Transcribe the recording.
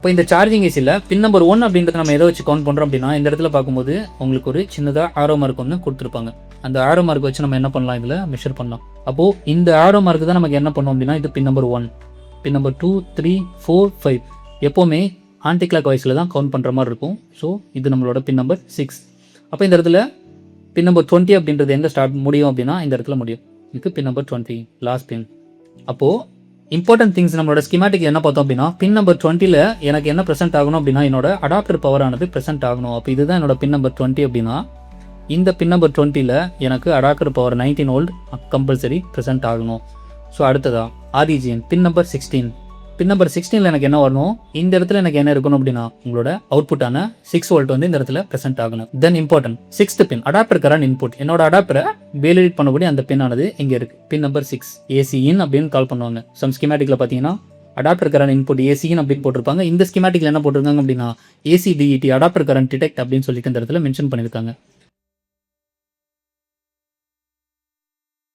இப்போ இந்த சார்ஜிங் ஏசியில் பின் நம்பர் 1 அப்படின்றத நம்ம எதை வச்சு கவுண்ட் பண்ணுறோம் அப்படின்னா, இந்த இடத்துல பார்க்கும்போது உங்களுக்கு ஒரு சின்னதாக ஆரோ மார்க் ஒன்று கொடுத்துருப்பாங்க. அந்த ஆரோ மார்க் வச்சு நம்ம என்ன பண்ணலாம், இதில் மெஷர் பண்ணலாம். அப்போது இந்த ஆரோ மார்க் தான் நமக்கு என்ன பண்ணோம் அப்படின்னா, இது பின் நம்பர் 1, பின் நம்பர் 2, 3, 4, 5 எப்போவுமே ஆன்டி கிளாக் வைஸில் தான் கவுண்ட் பண்ணுற மாதிரி இருக்கும். ஸோ இது நம்மளோட பின் நம்பர் 6. அப்போ இந்த இடத்துல பின் நம்பர் 20 அப்படின்றது எங்கே ஸ்டார்ட் முடியும் அப்படின்னா, இந்த இடத்துல முடியும். இது பின் நம்பர் 20 லாஸ்ட் பின். அப்போது இம்பார்ட்டன்ட் திங்ஸ் நம்மளோட ஸ்கிமேட்டிக் என்ன பார்த்தோம் அப்படின்னா, பின் நம்பர் 20ல் எனக்கு என்ன ப்ரெசென்ட் ஆகணும் அப்படின்னா, என்னோட அடாப்டர் பவர் ஆனது ப்ரெசென்ட் ஆகணும். அப்போ இதுதான் என்னோட பின் நம்பர் 20 அப்படின்னா, இந்த பின் நம்பர் 20ல் எனக்கு adapter power 19 volt compulsory present ஆகணும். ஸோ அடுத்ததா ஆரிஜின் பின் நம்பர் 16. பின் நம்பர் 16ல் எனக்கு என்ன வரணும், இந்த இடத்துல எனக்கு என்ன இருக்கணும் அப்படின்னா, உங்களோட அவுட்புட்டான 6 வோல்ட் வந்து இந்த இடத்துல ப்ரெசென்ட் ஆகணும். தென் இம்பார்ட்டன்ட் 6th பின் அடாப்டர் கரண்ட் இன்புட். என்னோட அடாப்டரை வேலிடேட் பண்ணக்கூடிய அந்த பின் ஆனது இங்கே இருக்குது. பின் நம்பர் 6 ஏசி இன் அப்படின்னு கால் பண்ணுவாங்க. சம் ஸ்கிமேட்டிக்கில் பார்த்தீங்கன்னா அடாப்டர் கரண்ட் இன்புட் ஏசி இன் அப்படின்னு போட்டிருப்பாங்க. இந்த ஸ்கிமேட்டிக்கில் என்ன போட்டிருக்காங்க அப்படின்னா, AC TET adapter current detect அப்படின்னு சொல்லிட்டு இந்த இடத்துல மென்ஷன் பண்ணியிருக்காங்க.